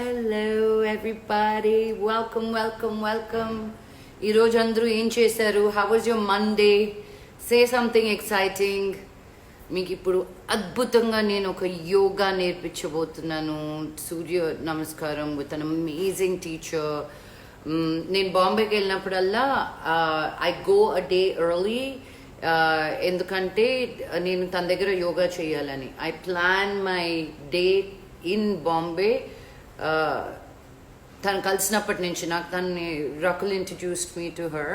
Hello everybody, welcome. ఈ రోజు అందరూ ఏం చేశారు? How was your Monday? Say something exciting. మీకు ఇప్పుడు అద్భుతంగా నేను ఒక యోగా నేర్పించబోతున్నాను. సూర్య నమస్కారం with an amazing teacher. నేను బాంబేకి వెళ్ళినప్పుడల్లా I go a day early. ఎందుకంటే నేను తన దగ్గర యోగా చేయాలని. I plan my day in Bombay. తను కలిసినప్పటి నుంచి నాకు తన్ని Rakul introduced me to her,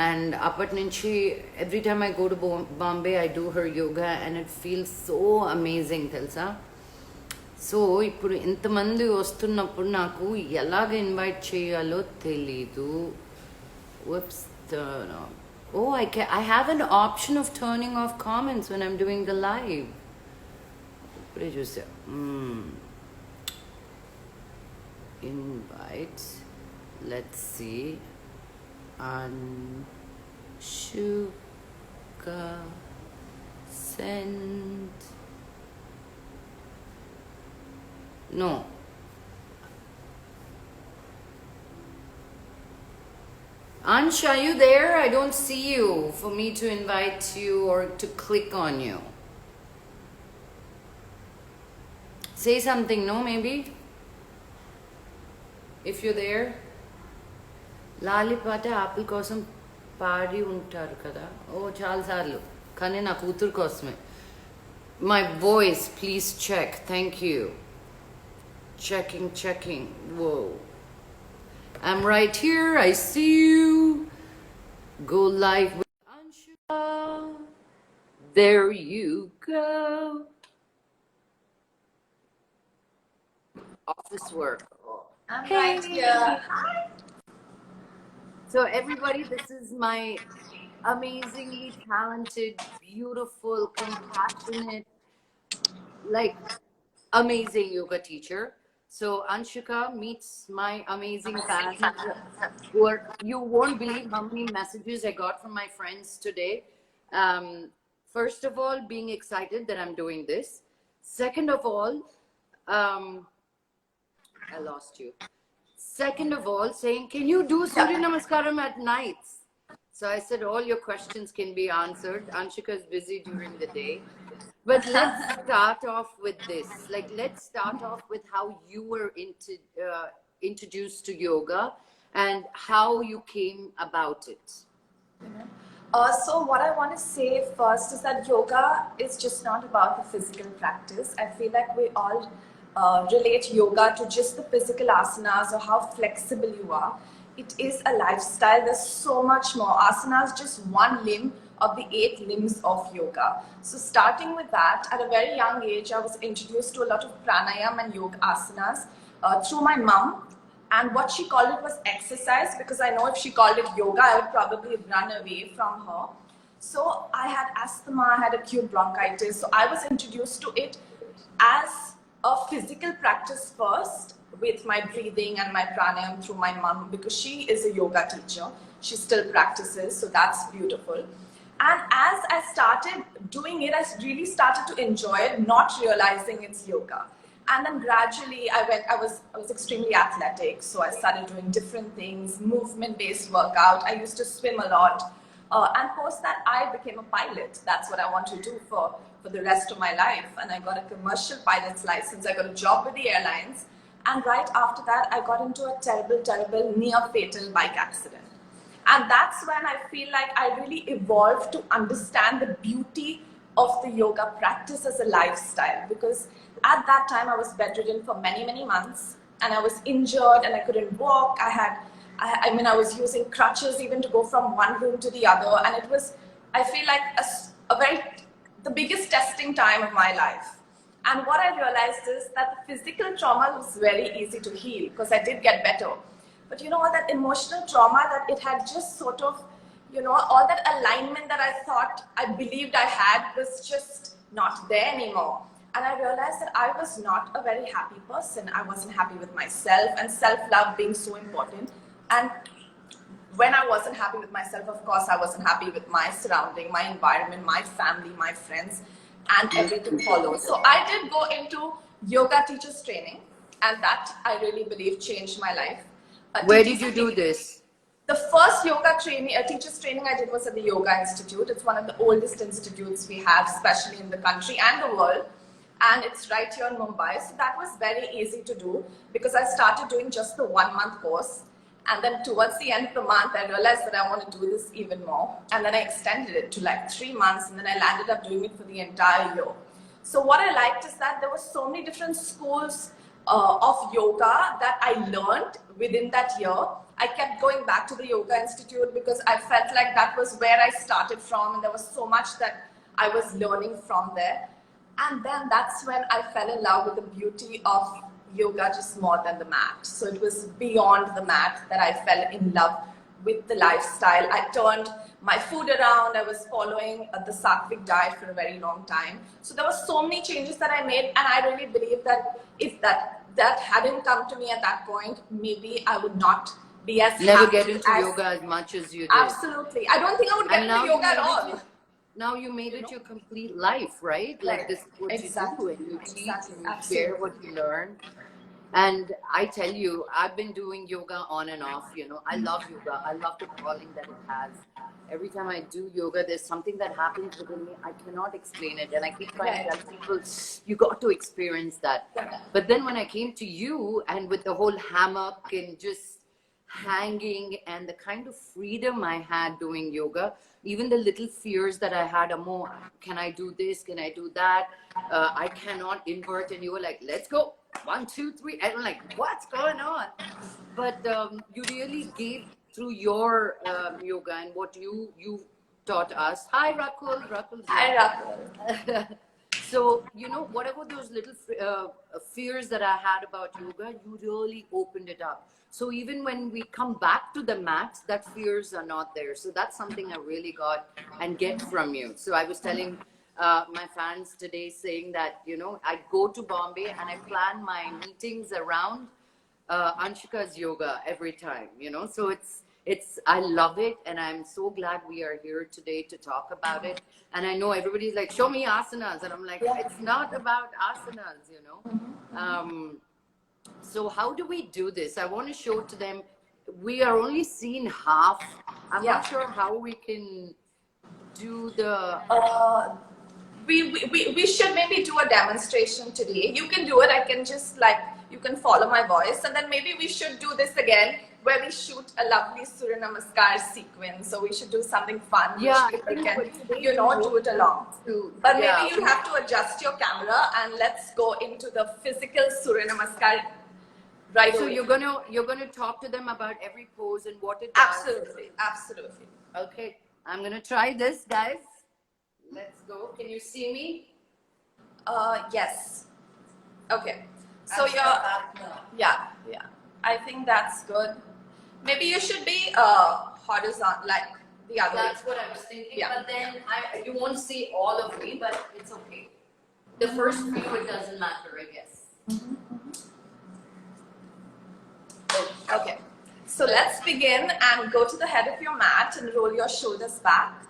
and అప్పటి నుంచి every time I go to Bombay I do her yoga and it feels so amazing తెలుసా. సో ఇప్పుడు ఇంతమంది వస్తున్నప్పుడు నాకు ఎలాగ ఇన్వైట్ చేయాలో తెలీదు. I have an option of turning off comments when I'm doing the live. ఇప్పుడే చూసా. Invite, let's see. Anshuka, send. No. Ansh, are you there? I don't see you for me to invite you or to click on you. Say something, no, maybe? If you're there. లాలి పాట apple కోసం పాడి ఉంటారు కదా. చాలాసార్లు, కానీ నా కూతురు కోసమే. My voice please check. Thank you. Checking. Whoa. I'm right here. I see you. Go live with Anshuka. There you go. Office work. I'm right here. Hi. So everybody, this is my amazingly talented, beautiful, compassionate, like amazing yoga teacher. So Anshuka meets my amazing fans who are, you won't believe how many messages I got from my friends today. First of all, being excited that I'm doing this. Second of all, I lost you. Second of all, saying, can you do Surya Namaskaram at nights? So I said, all your questions can be answered. Anshuka is busy during the day. But let's start off with this. Let's start off with how you were introduced to yoga and how you came about it. So what I want to say first is that yoga is just not about the physical practice. I feel like we all relate yoga to just the physical asanas or how flexible you are. It is a lifestyle. There's so much more. Asana is just one limb of the 8 limbs of yoga. So starting with that, at a very young age, I was introduced to a lot of pranayam and yoga asanas through my mom. And what she called it was exercise, because I know if she called it yoga, I would probably run away from her. So I had asthma, I had acute bronchitis. So I was introduced to it as a physical practice first, with my breathing and my pranayam through my mom, because she is a yoga teacher. She still practices, so that's beautiful. And as I started doing it, I really started to enjoy it, not realizing it's yoga. And then gradually I was extremely athletic, so I started doing different things, movement-based workout. I used to swim a lot. And post that, I became a pilot. That's what I want to do for the rest of my life. And I got a commercial pilot's license. I got a job with the airlines. And right after that, I got into a terrible, near-fatal bike accident. And that's when I feel like I really evolved to understand the beauty of the yoga practice as a lifestyle. Because at that time, I was bedridden for many months. And I was injured and I couldn't walk. I was using crutches even to go from one room to the other. And it was, I feel like the biggest testing time of my life. And what I realized is that the physical trauma was very easy to heal because I did get better. But you know what, that emotional trauma, that it had just sort of, all that alignment that I thought, I believed I had, was just not there anymore. And I realized that I was not a very happy person. I wasn't happy with myself, and self-love being so important. And when I wasn't happy with myself, of course, I wasn't happy with my surrounding, my environment, my family, my friends, and everything follows. So I did go into yoga teachers training. and that I really believe changed my life. Where did you do this? The first yoga training, teacher's training I did was at the Yoga Institute. It's one of the oldest institutes we have, especially in the country and the world. And it's right here in Mumbai. So that was very easy to do because I started doing just the 1 month course. And then towards the end of the month, I realized that I want to do this even more. And then I extended it to like 3 months, and then I landed up doing it for the entire year. So what I liked is that there were so many different schools of yoga that I learned within that year. I kept going back to the Yoga Institute because I felt like that was where I started from, and there was so much that I was learning from there. And then that's when I fell in love with the beauty of yoga just more than the mat. So it was beyond the mat that I fell in love with the lifestyle. I turned my food around. I was following the Sattvic diet for a very long time. So there were so many changes that I made, and I really believe that if that hadn't come to me at that point, maybe I would not be as Never happy get into yoga as much as you did. Absolutely. I don't think I would get into yoga at all. Now you made it your complete life, right? Like this is what Exactly. you do, and you teach, and you Absolutely. share what you learn. And I tell you, I've been doing yoga on and off. You know, I love yoga. I love the calling that it has. Every time I do yoga, there's something that happens within me. I cannot explain it, and I keep trying to tell people, you got to experience that. But then when I came to you, and with the whole hammock and just hanging and the kind of freedom I had doing yoga, even the little fears that I had, Amo, can I do this? Can I do that? I cannot invert. And you were like, let's go. 1, 2, 3. And I'm like, what's going on? But you really gave through your yoga and what you taught us. Hi, Rakul. Rakul's Hi, Rakul. So, you know, whatever those little fears that I had about yoga, you really opened it up. So even when we come back to the mat, that fears are not there. So that's something I really got and get from you. So I was telling my fans today, saying that, you know, I go to Bombay and I plan my meetings around Anshika's yoga every time, you know. So I love it, and I'm so glad we are here today to talk about it. And I know everybody's like, show me asanas, and I'm like, it's not about asanas, you know. So how do we do this? I want to show to them. We are only seeing half. I'm not sure how we can do the. We should maybe do a demonstration today. You can do it. I can just you can follow my voice, and then maybe we should do this again where we shoot a lovely Surya Namaskar sequence. So we should do something fun. Yeah, which people can, you know, do it along. But maybe you have to adjust your camera, and let's go into the physical Surya Namaskar right So away. you're gonna talk to them about every pose and what it does. Absolutely. Okay, I'm gonna try this, guys. Let's go. Can you see me? Yes. Okay. So yeah. I think that's good. Maybe you should be horizontal, like the other. That's what I was thinking. Yeah. But then you won't see all of me, but it's okay. The first few, it doesn't matter, I guess. Okay. So let's begin and go to the head of your mat and roll your shoulders back.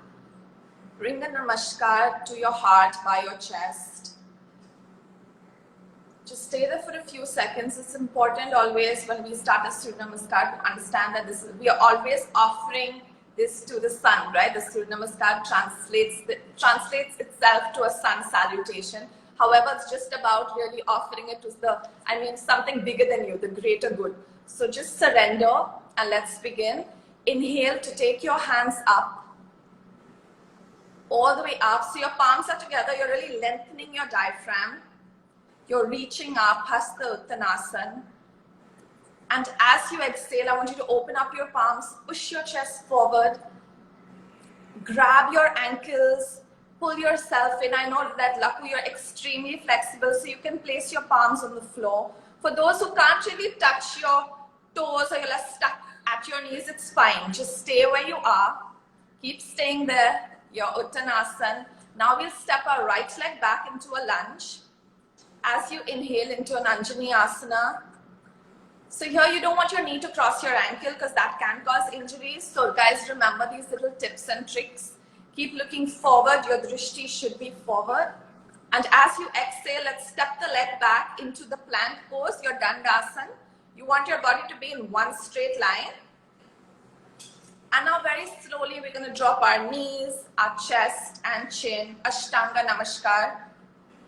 Bring a namaskar to your heart by your chest. Just stay there for a few seconds. It's important always when we start a Surya Namaskar to understand that we are always offering this to the sun, right? The Surya Namaskar translates itself to a sun salutation. However, it's just about really offering it to something bigger than you, the greater good. So just surrender and let's begin. Inhale to take your hands up, all the way up. So your palms are together. You're really lengthening your diaphragm. You're reaching up, Hasta Uttanasana. And as you exhale, I want you to open up your palms, push your chest forward, grab your ankles, pull yourself in. I know that, Laku, you're extremely flexible, so you can place your palms on the floor. For those who can't really touch your toes or you're stuck at your knees, it's fine. Just stay where you are. Keep staying there, your Uttanasana. Now we'll step our right leg back into a lunge. As you inhale into an Anjani Asana. So here you don't want your knee to cross your ankle because that can cause injuries. So guys, remember these little tips and tricks. Keep looking forward. Your drishti should be forward. And as you exhale, let's step the leg back into the plank pose, your Dandasana. You want your body to be in one straight line. And now very slowly, we're going to drop our knees, our chest and chin, Ashtanga Namaskar.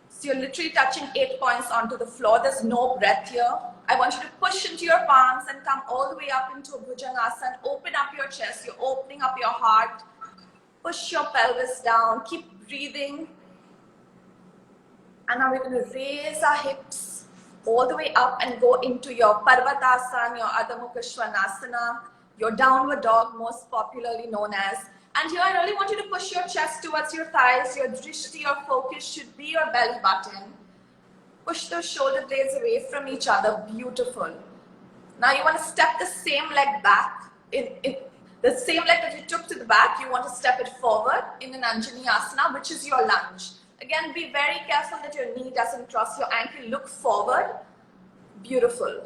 So you're literally touching 8 points onto the floor. There's no breath here. I want you to push into your palms and come all the way up into a Bhujangasana. Open up your chest. You're opening up your heart. Push your pelvis down. Keep breathing. And now we're going to raise our hips all the way up and go into your Parvatasana, your Adha Mukha Svanasana, your downward dog, most popularly known as. And here I really want you to push your chest towards your thighs. Your drishti, your focus should be your belly button. Push those shoulder blades away from each other. Beautiful. Now you want to step the same leg back. The same leg that you took to the back, you want to step it forward in an Anjani Asana, which is your lunge. Again, be very careful that your knee doesn't cross your ankle. Look forward. Beautiful.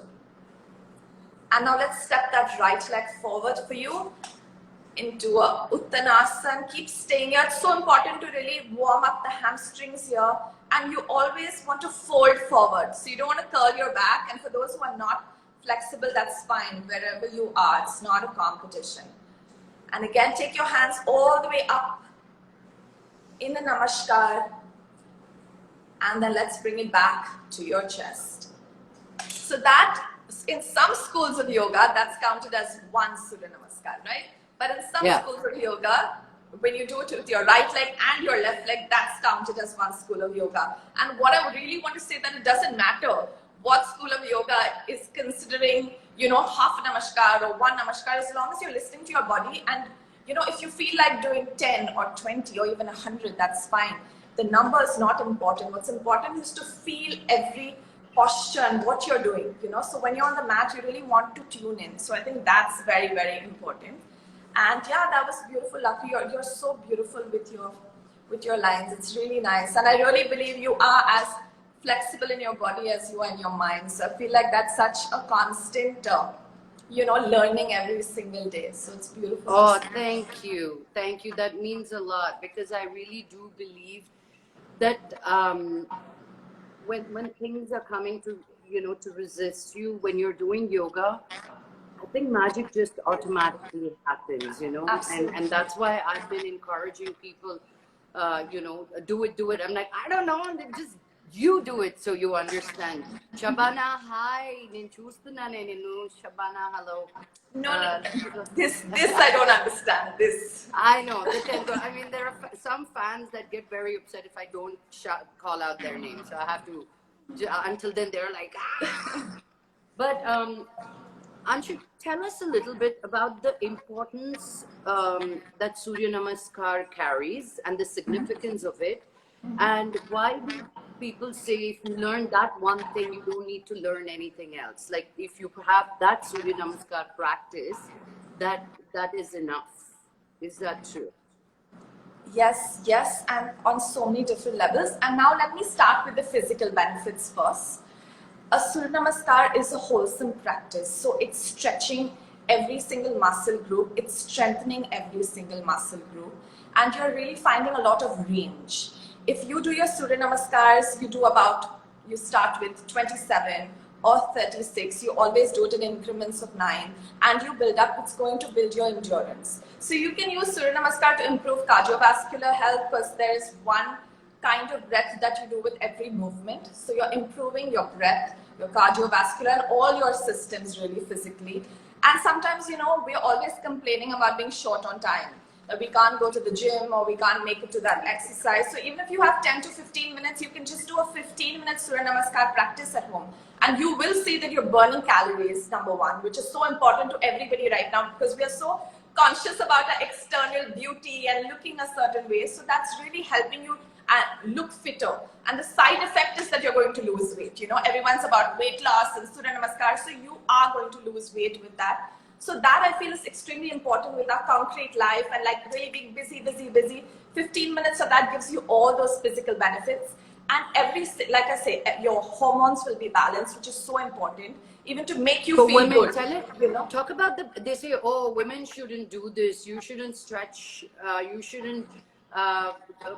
And now let's step that right leg forward for you into a Uttanasana. Keep staying here. It's so important to really warm up the hamstrings here. And you always want to fold forward. So you don't want to curl your back. And for those who are not flexible, that's fine. Wherever you are, it's not a competition. And again, take your hands all the way up in the Namaskar. And then let's bring it back to your chest. So that, in some schools of yoga, that's counted as one Surya Namaskar, right? But in some schools of yoga, when you do it with your right leg and your left leg, that's counted as one school of yoga. And what I really want to say that it doesn't matter what school of yoga is considering, half Namaskar or one Namaskar, as long as you're listening to your body. And, if you feel like doing 10 or 20 or even 100, that's fine. The number is not important. What's important is to feel every posture and what you're doing, So when you're on the mat, you really want to tune in. So I think that's very, very important. And yeah, that was beautiful, Lucky. You're so beautiful with your lines. It's really nice. And I really believe you are as flexible in your body as you are in your mind. So I feel like that's such a constant, learning every single day. So it's beautiful. Oh, thank you. Thank you. That means a lot, because I really do believe that when things are coming to, to resist you, when you're doing yoga, I think magic just automatically happens, Absolutely. And that's why I've been encouraging people, do it. I'm like, I don't know, and then just you do it so you understand. Shabana, hi. Shabana, hello. No. This I don't understand. This. I know. I mean, there are some fans that get very upset if I don't call out their name. So I have to, until then they're like, ah. But Anshu, tell us a little bit about the importance that Surya Namaskar carries and the significance of it. And why do people say if you learn that one thing, you don't need to learn anything else? Like if you have that Surya Namaskar practice, that is enough. Is that true? Yes, and on so many different levels. And now let me start with the physical benefits first. A Surya Namaskar is a wholesome practice. So it's stretching every single muscle group. It's strengthening every single muscle group. And you're really finding a lot of range. If you do your Surya Namaskars, you start with 27 or 36. You always do it in increments of 9. And you build up, it's going to build your endurance. So you can use Surya Namaskar to improve cardiovascular health, because there is one kind of breath that you do with every movement. So you're improving your breath, your cardiovascular, and all your systems really physically. And sometimes, we're always complaining about being short on time. We can't go to the gym or we can't make it to that exercise. So even if you have 10 to 15 minutes, you can just do a 15-minute Surya Namaskar practice at home. And you will see that you're burning calories, number one, which is so important to everybody right now, because we are so conscious about our external beauty and looking a certain way. So that's really helping you look fitter. And the side effect is that you're going to lose weight. Everyone's about weight loss and Surya Namaskar. So you are going to lose weight with that. So that I feel is extremely important with our concrete life and like really being busy. 15 minutes of that gives you all those physical benefits. And like I say, your hormones will be balanced, which is so important, even to make you feel women, good. Tell it, talk about they say, oh, women shouldn't do this. You shouldn't stretch. You shouldn't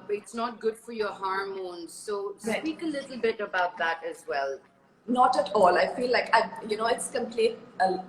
it's not good for your hormones. So Right. speak a little bit about that as well. Not at all. I feel like it's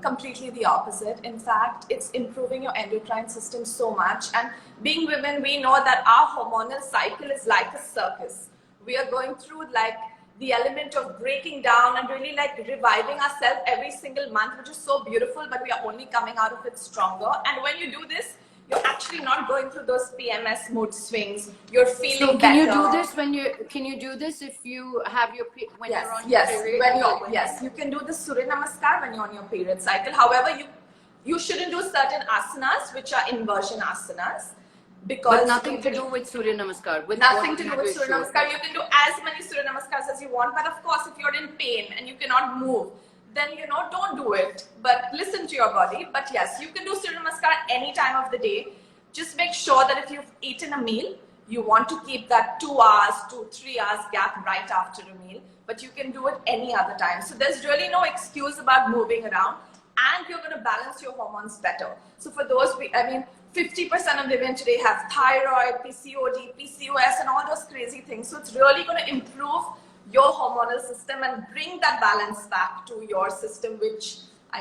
completely the opposite. In fact, it's improving your endocrine system so much. And being women, we know that our hormonal cycle is like a circus. We are going through like the element of breaking down and really like reviving ourselves every single month, which is so beautiful. But we are only coming out of it stronger. And when you do this, you're actually not going through those PMS mood swings. You're feeling So can you better. do this when you can you do this if you have your when Yes, you're on yes. your period? When you're yes, you can do the Surya Namaskar when you're on your period cycle. However, you shouldn't do certain asanas which are inversion asanas because But nothing to do with Surya Namaskar. With nothing what to you do with just Surya showed. Namaskar. You can do as many Surya Namaskars as you want, but of course, if you're in pain and you cannot move, then don't do it. But listen to your body. But yes, you can do Surya Namaskar any time of the day. Just make sure that if you've eaten a meal, you want to keep that 2 hours to 3 hours gap right after a meal. But you can do it any other time. So there's really no excuse about moving around, and you're going to balance your hormones better. So for those, 50% of women today have thyroid, PCOD, PCOS, and all those crazy things. So it's really going to improve your hormonal system and bring that balance back to your system, which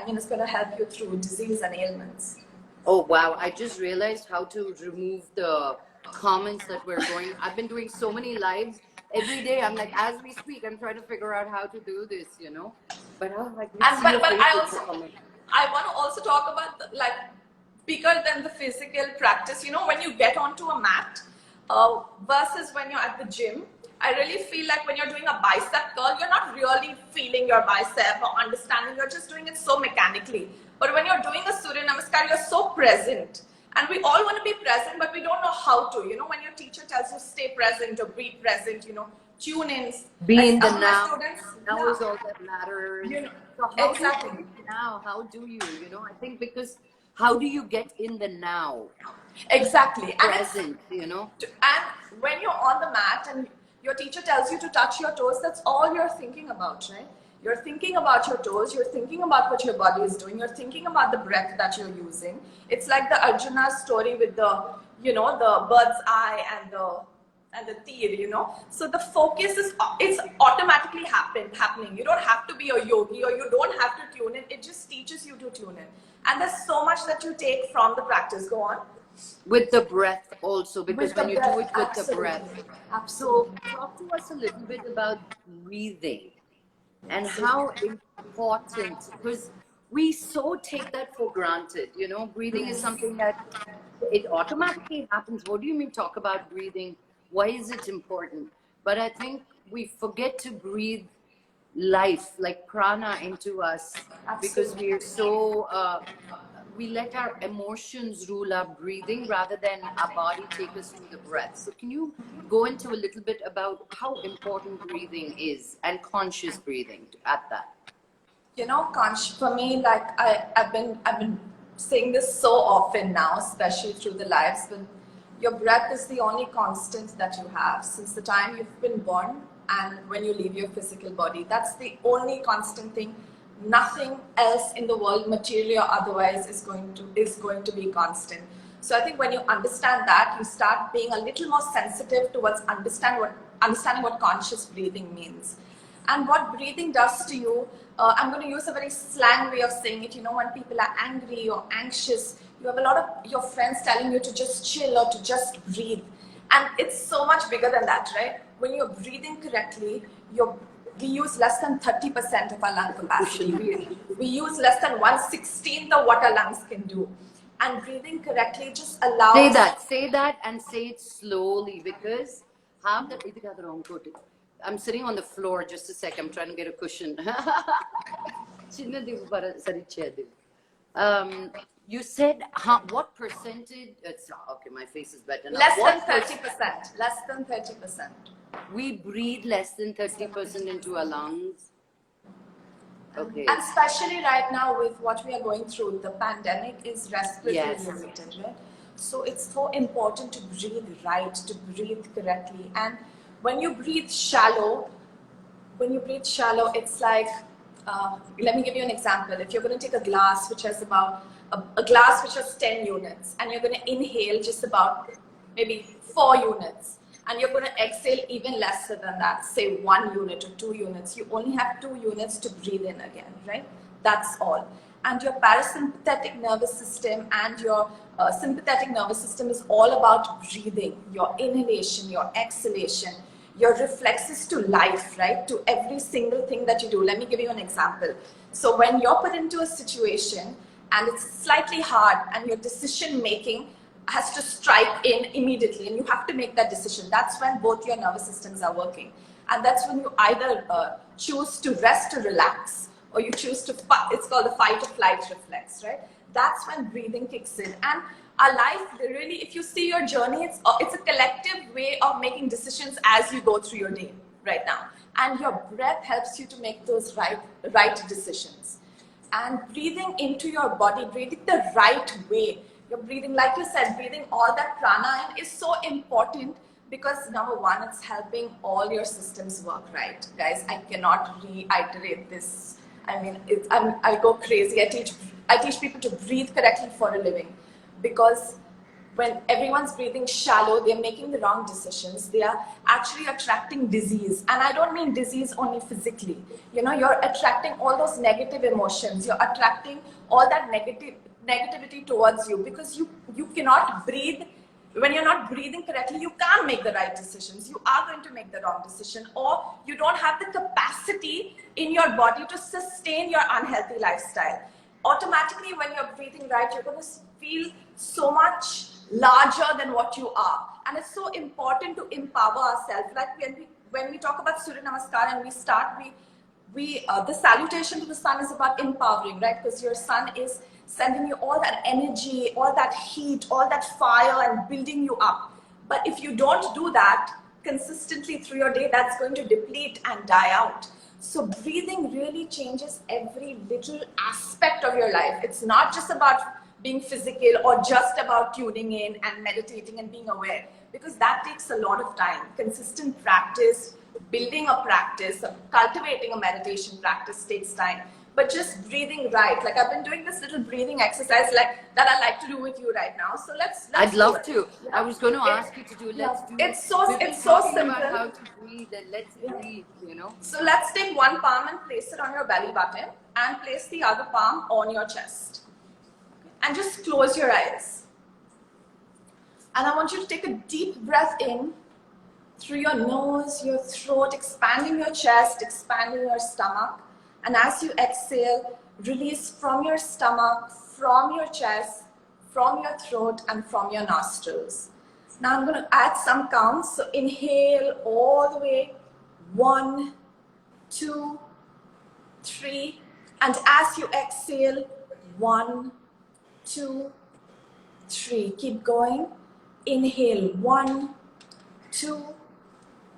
is going to help you through disease and ailments. Oh wow, I just realized how to remove the comments that we're going. I've been doing so many lives every day. I'm like, as we speak, I'm trying to figure out how to do this, But I can see your But face with the comment. I want to also talk about like bigger than the physical practice. When you get onto a mat versus when you're at the gym, I really feel like when you're doing a bicep curl, you're not really feeling your bicep or understanding. You're just doing it so mechanically. But when you're doing a Surya Namaskar, you're so present. And we all want to be present, but we don't know how to. When your teacher tells you stay present or be present, tune in. Be in the Some of my now. students, Now is all that matters. you know, So how exactly. do you get now? How do you? I think because how do you get in the now? Exactly. Present, And when you're on the mat and your teacher tells you to touch your toes, that's all you're thinking about, right? You're thinking about your toes, you're thinking about what your body is doing, you're thinking about the breath that you're using. It's like the Arjuna story with the bird's eye and the tir. So the focus it's automatically happening. You don't have to be a yogi or you don't have to tune in. It just teaches you to tune in. And there's so much that you take from the practice. Go on. With the breath also, because With when the you breath, do it with the absolutely. breath. Absolutely. So talk to us a little bit about breathing and how important, because we so take that for granted. Breathing is something that it automatically happens. What do you mean talk about breathing? Why is it important? But I think we forget to breathe life, like prana, into us because we are so we let our emotions rule our breathing rather than our body take us to the breath. So can you go into a little bit about how important breathing is and conscious breathing at that? For me, like I've been saying this so often now, especially through the lives, but your breath is the only constant that you have since the time you've been born and when you leave your physical body. That's the only constant thing. Nothing else in the world, material or otherwise, is going to be constant. So I think when you understand that, you start being a little more sensitive towards understanding what conscious breathing means. And what breathing does to you, I'm going to use a very slang way of saying it. When people are angry or anxious, you have a lot of your friends telling you to just chill or to just breathe. And it's so much bigger than that, right? When you're breathing correctly, we use less than 30% of our lung capacity. We use less than 1/16 of what our lungs can do. And breathing correctly just allows... Say that and say it slowly because half the... I'm sitting on the floor, just a sec, I'm trying to get a cushion. You said what percentage? Okay, my face is better now. Less than 30%. Less than 30%. We breathe less than 30% into our lungs. Okay. And especially right now with what we are going through, the pandemic is respiratory related, right? So it's so important to breathe right, to breathe correctly. And when you breathe shallow, it's like, let me give you an example. If you're going to take a glass which has about a glass which has 10 units, and you're going to inhale just about maybe 4 units. And you're going to exhale even lesser than that, say 1 unit or 2 units. You only have 2 units to breathe in again, right? That's all. And your parasympathetic nervous system and your sympathetic nervous system is all about breathing, your inhalation, your exhalation, your reflexes to life, right? To every single thing that you do. Let me give you an example. So when you're put into a situation and it's slightly hard and your decision making has to strike in immediately and you have to make that decision, that's when both your nervous systems are working. And that's when you either choose to rest or relax, or you choose to fight. It's called the fight or flight reflex, right? That's when breathing kicks in. And our life, really, if you see your journey, it's a collective way of making decisions as you go through your day right now. And your breath helps you to make those right decisions. And breathing into your body, breathing the right way. You're breathing, like you said, breathing all that prana in is so important, because number one, it's helping all your systems work right. Guys, I cannot reiterate this. I mean, I go crazy. I teach people to breathe correctly for a living, because when everyone's breathing shallow, they're making the wrong decisions. They are actually attracting disease. And I don't mean disease only physically. You know, you're attracting all those negative emotions. You're attracting all that negativity towards you, because you cannot breathe. When you're not breathing correctly, you can't make the right decisions. You are going to make the wrong decision, or you don't have the capacity in your body to sustain your unhealthy lifestyle. Automatically, when you're breathing right, you're going to feel so much larger than what you are. And it's so important to empower ourselves. Like when we talk about Surya Namaskar and we start, the salutation to the sun is about empowering, right? Because your sun is sending you all that energy, all that heat, all that fire, and building you up. But if you don't do that consistently through your day, that's going to deplete and die out. So breathing really changes every little aspect of your life. It's not just about being physical or just about tuning in and meditating and being aware, because that takes a lot of time. Consistent practice, building a practice, cultivating a meditation practice takes time. But just breathing right, like I've been doing this little breathing exercise like that I like to do with you right now. So let's I'd love do to. it. Yeah. I was going to ask you to do. Let's do. It's so We've been it's so talking simple. about how to breathe, and let's breathe. You know. So let's take one palm and place it on your belly button, and place the other palm on your chest. And just close your eyes. And I want you to take a deep breath in through your nose, your throat, expanding your chest, expanding your stomach. And as you exhale, release from your stomach, from your chest, from your throat, and from your nostrils. Now I'm going to add some counts. So inhale all the way. 1, 2, 3. And as you exhale, 1, 2, 3. Keep going. Inhale 1, 2,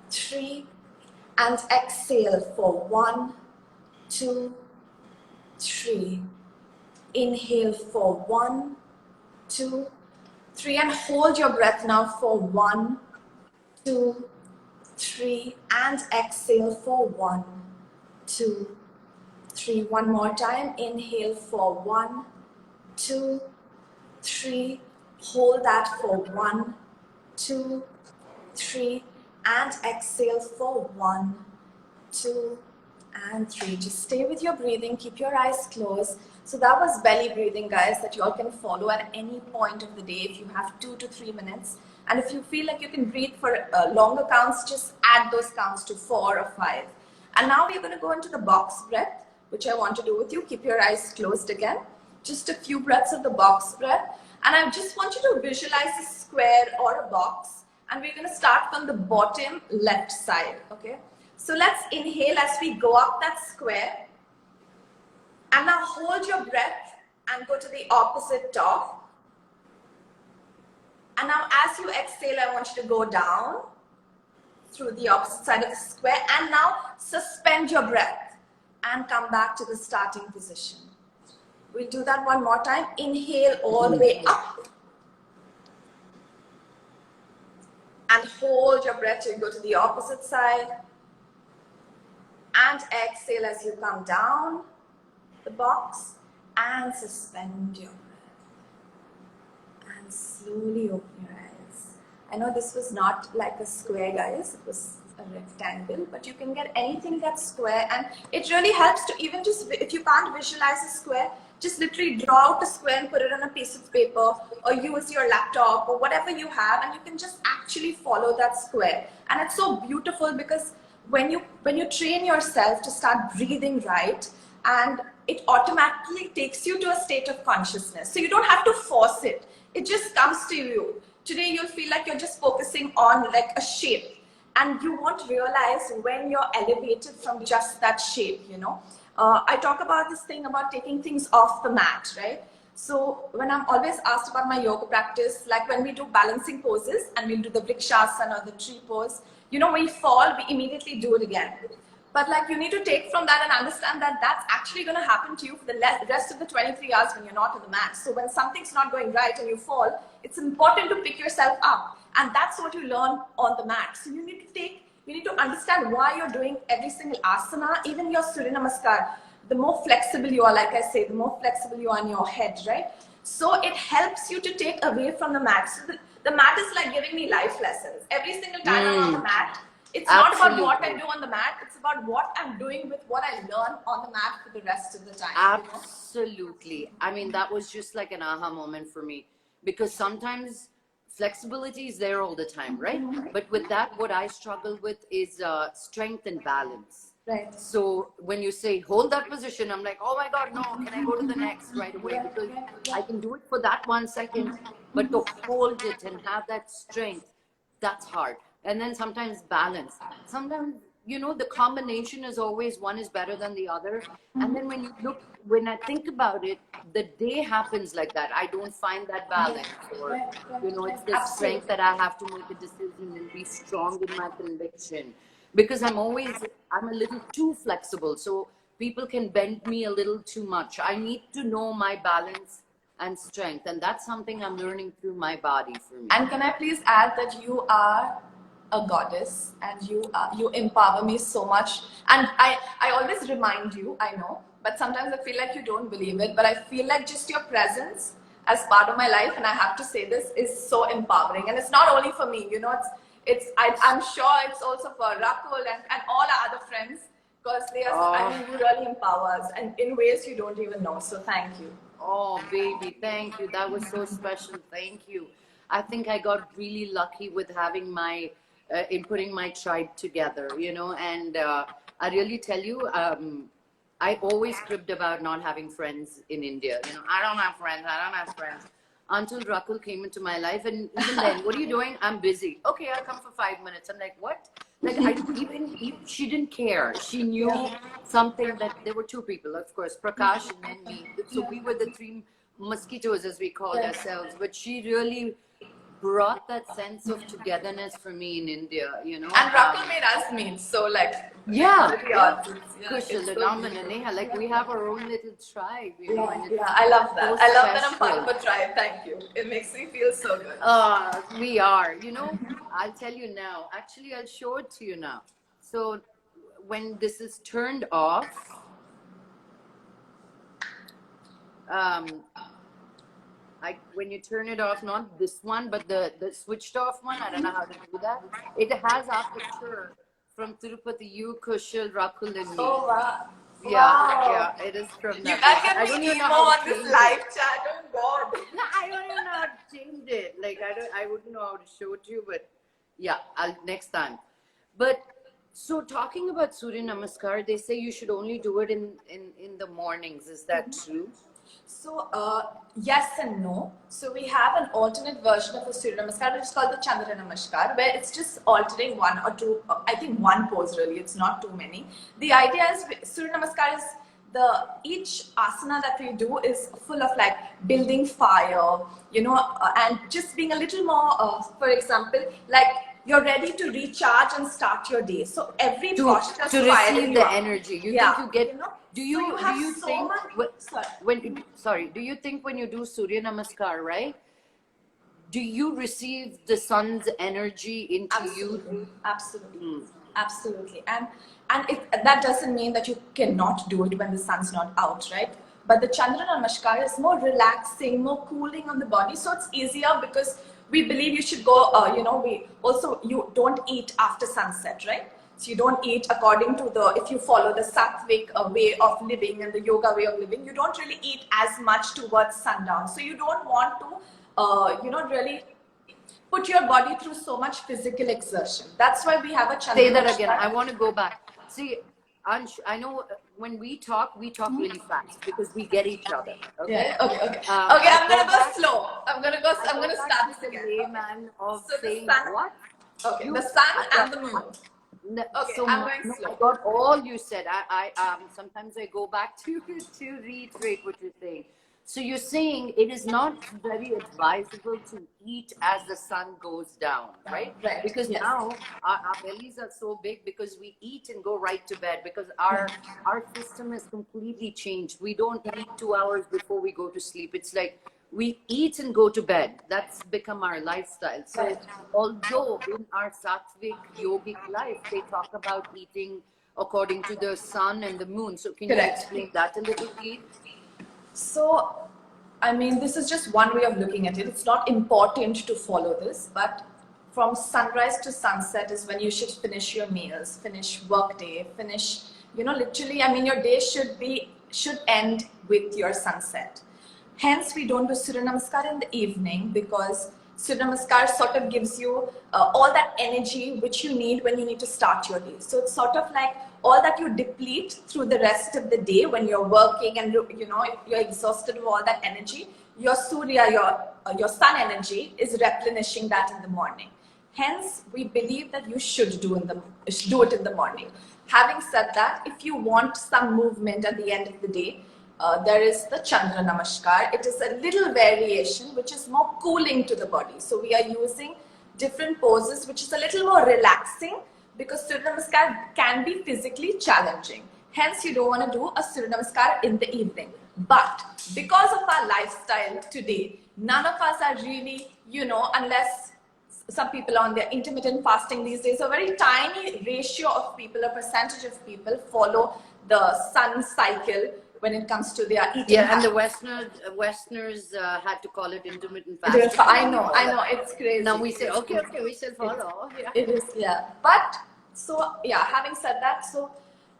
3. And exhale for 1, 2, 3. Inhale for 1, 2, 3. And hold your breath now for 1, 2, 3. And exhale for 1, 2, 3. One more time. Inhale for 1, 2, 3. Hold that for 1, 2, 3. And exhale for 1, 2, and 3. Just stay with your breathing. Keep your eyes closed. So that was belly breathing, guys, that you all can follow at any point of the day if you have 2 to 3 minutes. And if you feel like you can breathe for longer counts, just add those counts to 4 or 5. And now we're going to go into the box breath, which I want to do with you. Keep your eyes closed again. Just a few breaths of the box breath. And I just want you to visualize a square or a box. And we're going to start from the bottom left side, okay? So let's inhale as we go up that square. And now hold your breath and go to the opposite top. And now as you exhale, I want you to go down through the opposite side of the square. And now suspend your breath and come back to the starting position. We'll do that one more time. Inhale all the way up. And hold your breath till you go to the opposite side. And exhale as you come down the box. And suspend your breath. And slowly open your eyes. I know this was not like a square, guys. It was a rectangle, but you can get anything that's square, and it really helps to even just, if you can't visualize a square, just literally draw out a square and put it on a piece of paper, or use your laptop or whatever you have, and you can just actually follow that square. And it's so beautiful because when you train yourself to start breathing right, and it automatically takes you to a state of consciousness, so you don't have to force it. It just comes to you. Today you'll feel like you're just focusing on like a shape, and you won't realize when you're elevated from just that shape, you know. I talk about this thing about taking things off the mat, right? So when I'm always asked about my yoga practice, like when we do balancing poses and we'll do the vrikshasana or the tree pose, you know, when we fall, we immediately do it again. But like you need to take from that and understand that that's actually going to happen to you for the rest of the 23 hours when you're not on the mat. So when something's not going right and you fall, it's important to pick yourself up. And that's what you learn on the mat. So you need to understand why you're doing every single asana, even your Surya Namaskar. The more flexible you are, like I say, the more flexible you are in your head, right? So it helps you to take away from the mat. So the mat is like giving me life lessons. Every single time I'm on the mat, it's not about what I do on the mat, it's about what I'm doing with what I learn on the mat for the rest of the time. Absolutely. You know? I mean, that was just like an aha moment for me, because sometimes flexibility is there all the time, right? But with that, what I struggle with is strength and balance. Right. So when you say hold that position, I'm like, oh my God, no, can I go to the next right away? Because I can do it for that 1 second, but to hold it and have that strength, that's hard. And then sometimes balance. Sometimes, you know, the combination is always one is better than the other. And then when I think about it, the day happens like that. I don't find that balance, or, you know, it's the strength that I have to make a decision and be strong in my conviction. Because I'm a little too flexible. So people can bend me a little too much. I need to know my balance and strength. And that's something I'm learning through my body for me. And can I please add that you are a goddess, and you empower me so much. And I always remind you, I know, but sometimes I feel like you don't believe it, but I feel like just your presence as part of my life, and I have to say this, is so empowering. And it's not only for me, you know, I'm sure it's also for Rakul and all our other friends, because they are, I mean, you really empower us, and in ways you don't even know. So thank you. Oh, baby, thank you. That was so special. Thank you. I think I got really lucky with having in putting my tribe together, you know, and I really tell you, I always cribbed about not having friends in India. You know, I don't have friends. Until Rakul came into my life, and even then, what are you doing? I'm busy. Okay, I'll come for 5 minutes. I'm like, what? Like, she didn't care. She knew something, that there were two people, of course, Prakash and then me. So we were the three mosquitoes, as we called ourselves. But she really brought that sense of togetherness for me in India, you know. And Rakul made us meet, so like, Kushal and Aman and Neha, like we have our own little tribe, you know. And I love that. So I love that I'm special. part of a tribe. Thank you. It makes me feel so good. We are, you know. I'll tell you now. Actually, I'll show it to you now. So when this is turned off, when you turn it off, not this one, but the switched off one, I don't know how to do that. It has our picture from Tirupati, you, Kushal, Rakul, and me. Oh, wow. Yeah, it is from that. You guys get I don't me even emo know how on to this change live it. chat. Oh, God. I don't even know how to change it. Like, I wouldn't know how to show it to you, but yeah, I'll next time. But so talking about Surya Namaskar, they say you should only do it in the mornings. Is that true? So, yes and no. So, we have an alternate version of the Surya Namaskar, which is called the Chandra Namaskar, where it's just altering one or two, I think one pose really, it's not too many. The idea is Surya Namaskar is each asana that we do is full of like building fire, you know, and just being a little more, for example, like you're ready to recharge and start your day. So every posture to receive the energy. You think you get, you know? do you think do you think when you do Surya Namaskar, right, do you receive the sun's energy into you? Absolutely. And that doesn't mean that you cannot do it when the sun's not out, right? But the Chandra Namaskar is more relaxing, more cooling on the body. So it's easier because we believe you should go, you don't eat after sunset, right? So you don't eat according to if you follow the sattvic way of living and the yoga way of living, you don't really eat as much towards sundown. So you don't want to, really put your body through so much physical exertion. That's why we have a Chandra Say that again. Namaskar. I want to go back. See, Ansh, I know when we talk really fast because we get each other. Okay. Yeah. Okay. Okay. Okay. I I'm gonna go go back- slow. I'm gonna I start to this the again. layman of So the saying sun- what? Okay. You- The sun I- and the moon. Okay, So I'm going no, slow. I got all you said. I sometimes I go back to reiterate what you're saying. So you're saying it is not very advisable to eat as the sun goes down, right? Right, Because yes. now our bellies are so big because we eat and go right to bed because our system has completely changed. We don't eat 2 hours before we go to sleep. It's like we eat and go to bed. That's become our lifestyle. So Right. although in our sattvic yogic life, they talk about eating according to the sun and the moon. So can you Correct. explain that a little, please? So, I mean, this is just one way of looking at it. It's not important to follow this, but from sunrise to sunset is when you should finish your meals, finish work day, finish, literally, I mean, your day should end with your sunset. Hence, we don't do Surya Namaskar in the evening because Surya Namaskar sort of gives you all that energy which you need when you need to start your day. So it's sort of like all that you deplete through the rest of the day when you're working and you're exhausted of all that energy. Your Surya, your sun energy is replenishing that in the morning. Hence, we believe that you should do it in the morning. Having said that, if you want some movement at the end of the day, there is the Chandra Namaskar. It is a little variation which is more cooling to the body. So we are using different poses which is a little more relaxing because Surya Namaskar can be physically challenging. Hence, you don't want to do a Surya Namaskar in the evening. But because of our lifestyle today, none of us are really, unless some people on their intermittent fasting these days, a very tiny ratio of people, a percentage of people follow the sun cycle when it comes to their eating. Yeah, and the habits. Westerners had to call it intermittent fasting. I know, it's crazy. Now we say, okay, we shall follow. Yeah. It is, yeah. But so yeah, having said that, so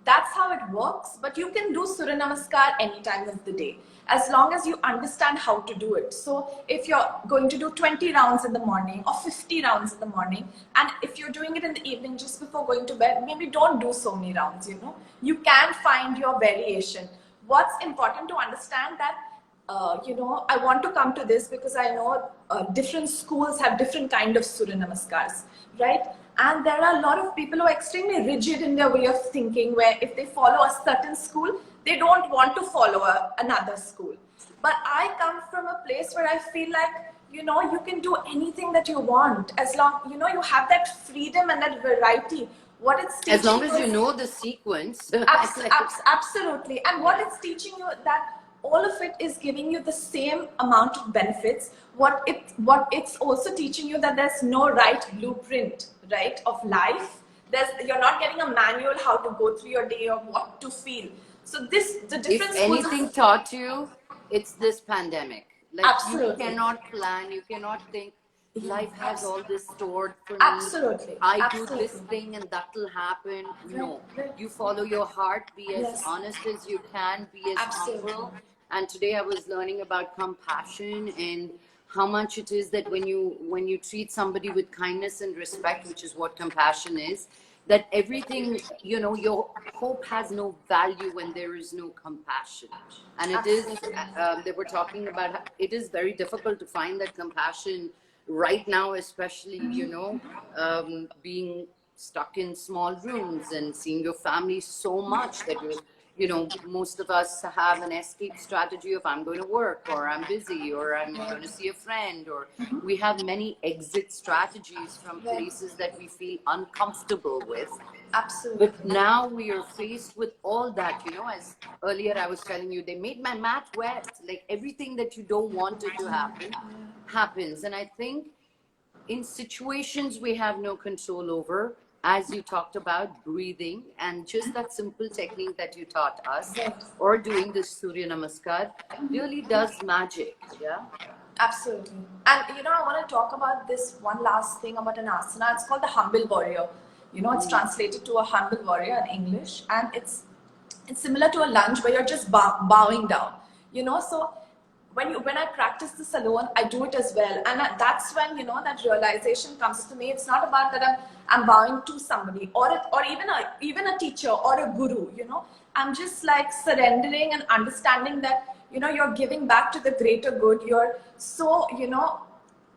that's how it works. But you can do Surya Namaskar any time of the day as long as you understand how to do it. So if you're going to do 20 rounds in the morning or 50 rounds in the morning, and if you're doing it in the evening just before going to bed, maybe don't do so many rounds. You can find your variation. What's important to understand that I want to come to this because I know different schools have different kind of Surya Namaskars, right? And there are a lot of people who are extremely rigid in their way of thinking, where if they follow a certain school, they don't want to follow another school. But I come from a place where I feel like, you can do anything that you want as long, you have that freedom and that variety. What it's teaching As long as you know the sequence. Absolutely. And what it's teaching you that all of it is giving you the same amount of benefits. What it's also teaching you that there's no right blueprint, right, of life. You're not getting a manual how to go through your day or what to feel. So the different If schools anything taught you, it's this pandemic. Like Absolutely. you cannot plan, you cannot think life has all this stored for me. Absolutely. I do Absolutely. this thing and that'll happen. No. Right. You follow your heart, be as Yes. honest as you can, be as Absolutely. humble. And today I was learning about compassion and how much it is that when you treat somebody with kindness and respect, which is what compassion is, that everything, your hope has no value when there is no compassion. And it is, they were talking about, it is very difficult to find that compassion right now, especially, being stuck in small rooms and seeing your family so much that most of us have an escape strategy of I'm going to work or I'm busy or I'm going to see a friend, or we have many exit strategies from places that we feel uncomfortable with. Absolutely. But now we are faced with all that, as earlier I was telling you, they made my mat wet. Like everything that you don't want it to happen, happens. And I think in situations we have no control over, as you talked about, breathing and just that simple technique that you taught us, or doing this Surya Namaskar, really does magic. Yeah. Absolutely. And I want to talk about this one last thing about an asana. It's called the humble warrior. It's translated to a humble warrior in English, and it's similar to a lunge where you're just bowing down. So when I practice this alone, I do it as well, and that's when that realization comes to me. It's not about that I'm bowing to somebody or even a teacher or a guru. I'm just like surrendering and understanding that you're giving back to the greater good. You're so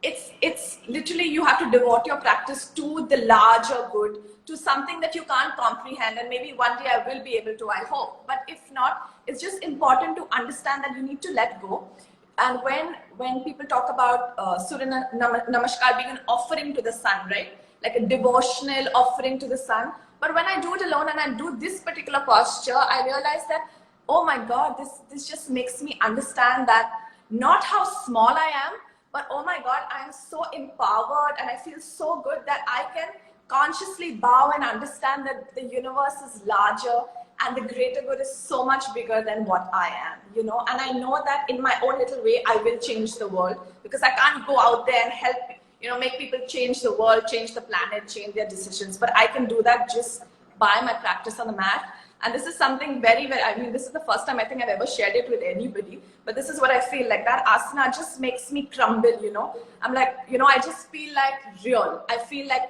it's literally you have to devote your practice to the larger good, to something that you can't comprehend, and maybe one day I will be able to, I hope. But if not, it's just important to understand that you need to let go. And when people talk about Surya Namaskar being an offering to the sun, right, like a devotional offering to the sun, but when I do it alone and I do this particular posture, I realize that, oh my god, this just makes me understand that not how small I am, but oh my god, I am so empowered and I feel so good that I can consciously bow and understand that the universe is larger and the greater good is so much bigger than what I am, and I know that in my own little way I will change the world, because I can't go out there and help make people change the world, change the planet, change their decisions, but I can do that just by my practice on the mat. And this is something very, very, I mean, this is the first time I think I've ever shared it with anybody, but this is what I feel like. That asana just makes me crumble. I'm like, I just feel like real. I feel like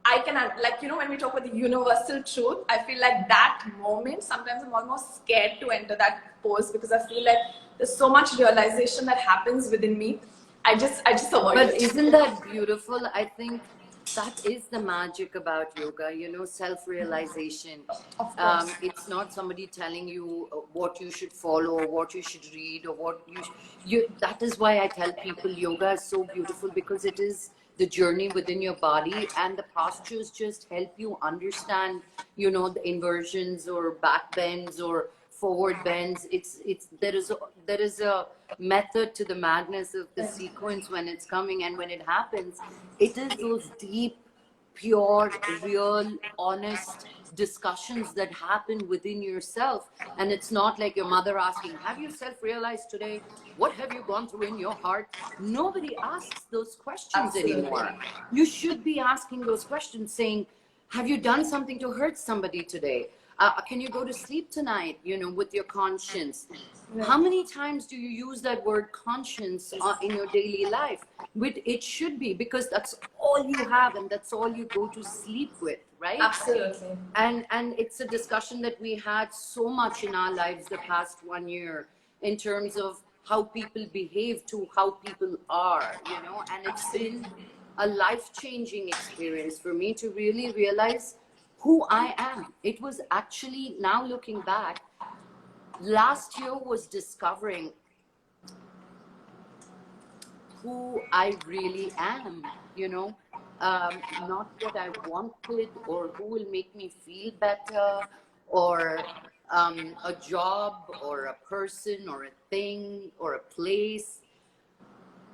I can, like, when we talk about the universal truth, I feel like that moment, sometimes I'm almost scared to enter that pose, because I feel like there's so much realization that happens within me. I just avoid But it. isn't that beautiful? I think that is the magic about yoga, self-realization. Of course. It's not somebody telling you what you should follow or what you should read or what you that is why I tell people yoga is so beautiful, because it is the journey within your body, and the postures just help you understand, the inversions or back bends or forward bends. It's there is a method to the madness of the sequence when it's coming, and when it happens, it is those deep, pure, real, honest discussions that happen within yourself. And it's not like your mother asking, have you self-realized today? What have you gone through in your heart? Nobody asks those questions Absolutely. anymore. You should be asking those questions, saying, have you done something to hurt somebody today? Can you go to sleep tonight, with your conscience? How many times do you use that word conscience in your daily life? It should be, because that's all you have and that's all you go to sleep with, right? Absolutely. And it's a discussion that we had so much in our lives the past 1 year, in terms of how people behave to how people are, and it's been a life-changing experience for me to really realize who I am. It was actually, now looking back, last year was discovering who I really am, not what I wanted or who will make me feel better, or a job or a person or a thing or a place,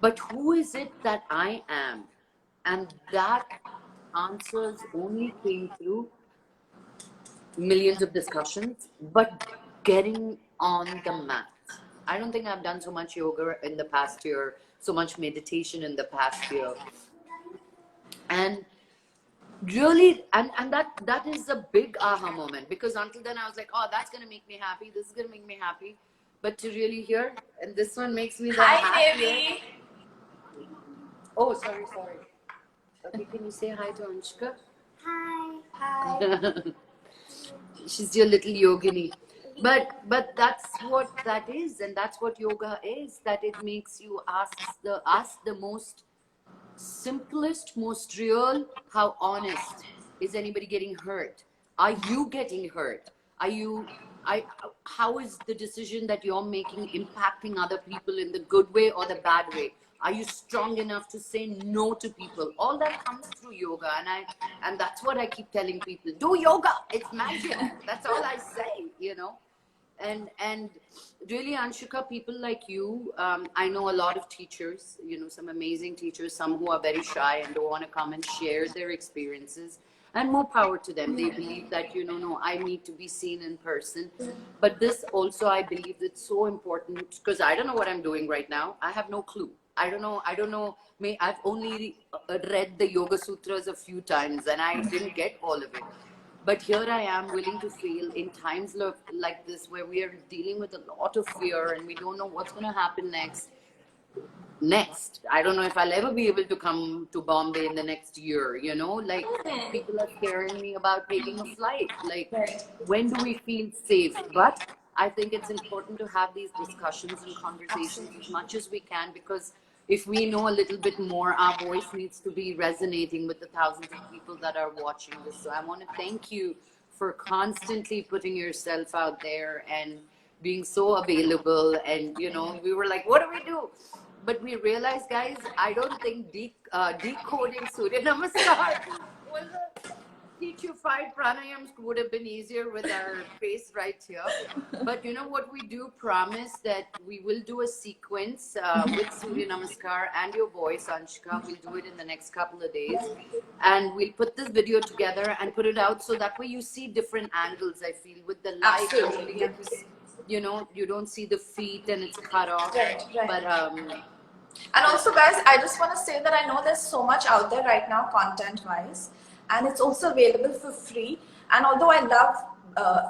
but who is it that I am? And that answers only came through millions of discussions, but getting on the mat. I don't think I've done so much yoga in the past year, so much meditation in the past year. And really, and that is a big aha moment, because until then I was like, oh, that's gonna make me happy, this is gonna make me happy. But to really hear, and this one makes me the Hi, happier. Devi. Oh, sorry. Okay, can you say hi to Anshika? Hi. She's your little yogini. But that's what that is, and that's what yoga is, that it makes you ask the most simplest, most real, how honest. Is anybody getting hurt? Are you getting hurt? Are you I How is the decision that you're making impacting other people in the good way or the bad way? Are you strong enough to say no to people? All that comes through yoga, and that's what I keep telling people. Do yoga. It's magic. That's all I say. And really, Anshika, people like you, I know a lot of teachers, some amazing teachers, some who are very shy and don't want to come and share their experiences, and more power to them. They believe that, no, I need to be seen in person. But this also, I believe it's so important, because I don't know what I'm doing right now. I have no clue. I don't know. I've only read the Yoga Sutras a few times, and I didn't get all of it. But here I am, willing to fail in times like this, where we are dealing with a lot of fear, and we don't know what's going to happen next. I don't know if I'll ever be able to come to Bombay in the next year, you know, like people are scaring me about taking a flight. Like, Right. when do we feel safe? But I think it's important to have these discussions and conversations as much as we can, because if we know a little bit more, our voice needs to be resonating with the thousands of people that are watching this. So I want to thank you for constantly putting yourself out there and being so available. And, you know, we were like, what do we do? But we realized, guys, I don't think decoding Surya Namaskar was teach you 5 pranayams would have been easier with our face right here. But you know what we do promise, that we will do a sequence with Surya Namaskar and your voice, Anshika. We'll do it in the next couple of days. And we'll put this video together and put it out, so that way you see different angles, I feel. With the light, Absolutely. you know, you don't see the feet and it's cut off. Right. But And also, guys, I just want to say that I know there's so much out there right now, content-wise, and it's also available for free. And although I love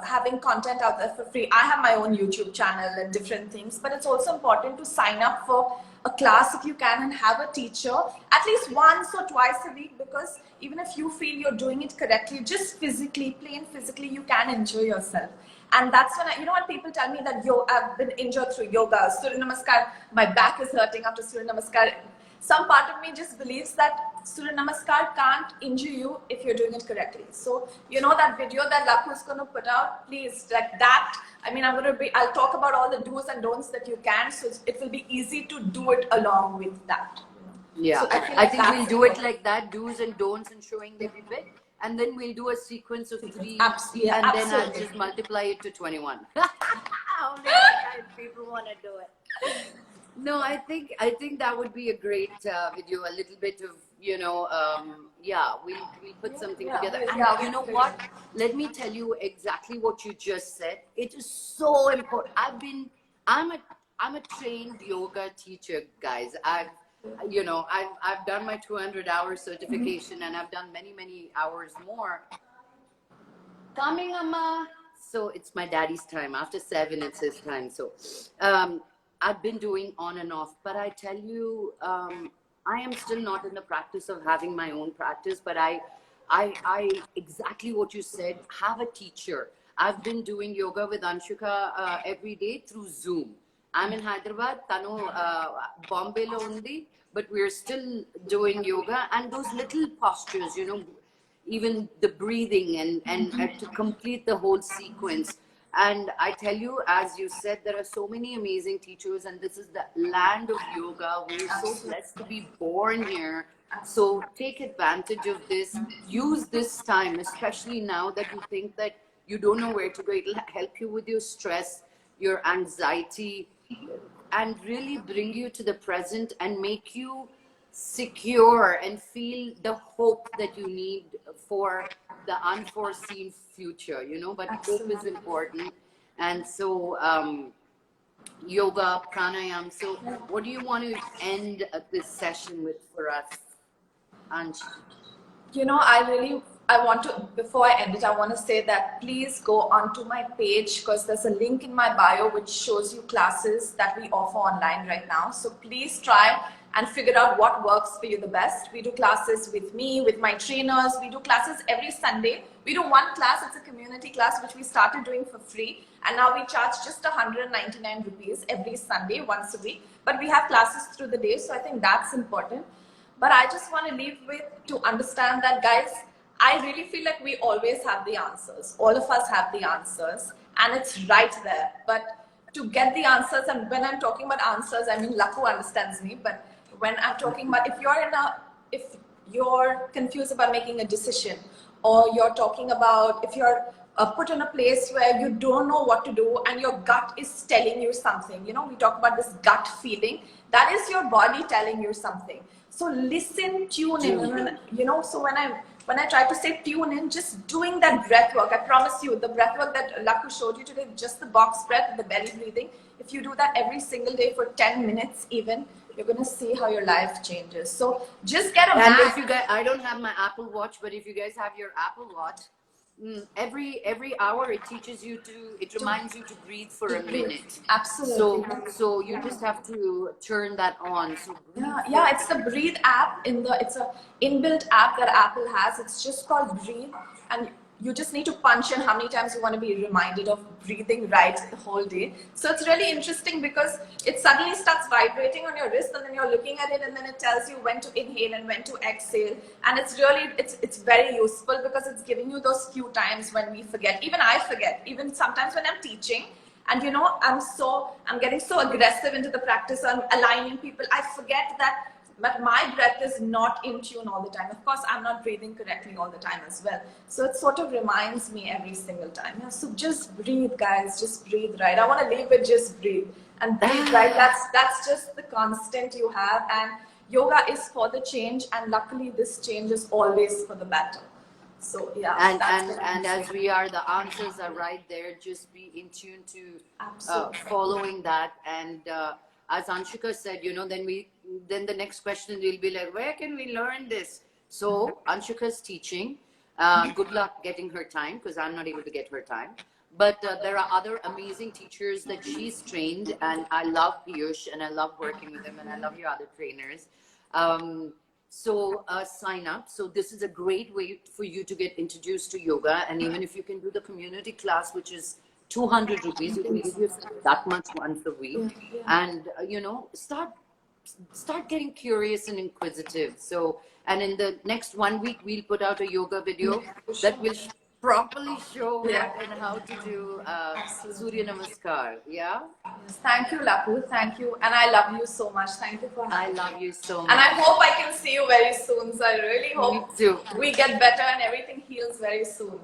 having content out there for free, I have my own YouTube channel and different things, but it's also important to sign up for a class if you can, and have a teacher at least once or twice a week, because even if you feel you're doing it correctly, just physically, plain physically, you can enjoy yourself. And that's when you know, when people tell me that I've been injured through yoga, Surya Namaskar, my back is hurting after Surya Namaskar. Some part of me just believes that Surya Namaskar can't injure you if you're doing it correctly. So, you know, that video that Lakhu is going to put out, please, like that. I mean, I'll talk about all the do's and don'ts that you can, so it will be easy to do it along with that. Yeah, So I think we'll do it like that, do's and don'ts, and showing every bit. And then we'll do a sequence of 3, Absolutely. and then I'll Absolutely. just multiply it to 21. Only like people want to do it. No, I think that would be a great video. A little bit of, you know, yeah, we'll put something together. And you know what? Let me tell you exactly what you just said. It is so important. I'm a trained yoga teacher, guys. I've done my 200-hour certification, and I've done many hours more. Coming, Amma. So it's my daddy's time. After 7, it's his time. So I've been doing on and off. But I tell you, I am still not in the practice of having my own practice. But I exactly what you said, have a teacher. I've been doing yoga with Anshika every day through Zoom. I'm in Hyderabad, Tanu Bombay lo undi, but we're still doing yoga, and those little postures, you know, even the breathing and to complete the whole sequence. And I tell you, as you said, there are so many amazing teachers, and this is the land of yoga. We're so blessed to be born here. So take advantage of this. Use this time, especially now that you think that you don't know where to go. It'll help you with your stress, your anxiety, and really bring you to the present and make you secure and feel the hope that you need for the unforeseen future, you know. But hope is important. And so yoga, pranayam. So what do you want to end this session with for us, Ansh? You know, I want to, before I end it, I want to say that please go onto my page, because there's a link in my bio which shows you classes that we offer online right now. So please try and figure out what works for you the best. We do classes with me, with my trainers. We do classes every Sunday. We do one class, it's a community class, which we started doing for free. And now we charge just 199 rupees every Sunday, once a week. But we have classes through the day, so I think that's important. But I just want to leave with to understand that, guys, I really feel like we always have the answers. All of us have the answers, and it's right there. But to get the answers, and when I'm talking about answers, I mean, Lakhu understands me, but when I'm talking about, if you're confused about making a decision, or you're talking about, if you're put in a place where you don't know what to do and your gut is telling you something, you know, we talk about this gut feeling, that is your body telling you something. So listen, tune in, you know. So when I try to say tune in, just doing that breath work, I promise you, the breath work that Lakhu showed you today, just the box breath, the belly breathing, if you do that every single day for 10 minutes even, you're going to see how your life changes. So just get a And mat. if you guys, I don't have my Apple Watch, but if you guys have your Apple Watch, every hour it teaches you it reminds you to breathe for a minute. Absolutely. So you just have to turn that on. So Yeah, it's the Breathe app it's a inbuilt app that Apple has. It's just called Breathe, and you just need to punch in how many times you want to be reminded of breathing right the whole day. So it's really interesting because it suddenly starts vibrating on your wrist, and then you're looking at it, and then it tells you when to inhale and when to exhale. And it's very useful because it's giving you those few times when we forget. Even I forget. Even sometimes when I'm teaching, and I'm getting so aggressive into the practice. I'm aligning people. I forget that, but my breath is not in tune all the time. Of course, I'm not breathing correctly all the time as well. So it sort of reminds me every single time. Yeah, so just breathe, guys. Just breathe right. I want to leave with just breathe and breathe right. That's just the constant you have. And yoga is for the change, and luckily this change is always for the better. So yeah, and as we are, the answers are right there. Just be in tune to following that. And as Anshika said, then the next question will be like, where can we learn this? So Anshika's teaching. Good luck getting her time, because I'm not able to get her time. But there are other amazing teachers that she's trained, and I love Piyush, and I love working with him, and I love your other trainers. So sign up. So this is a great way for you to get introduced to yoga. And even if you can do the community class, which is 200 rupees, you can give yourself that much once a week. And, start getting curious and inquisitive. So, and in the next 1 week, we'll put out a yoga video that will properly show what and how to do Surya Namaskar. Yeah? Yes, thank you, Lapu. Thank you. And I love you so much. Thank you for having I love you so much. And I hope I can see you very soon. So I really hope Me too. we get better and everything heals very soon.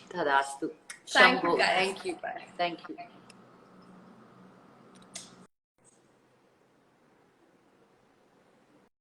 Tadastu. Thank you, Shambho. guys. Thank you. Thank you.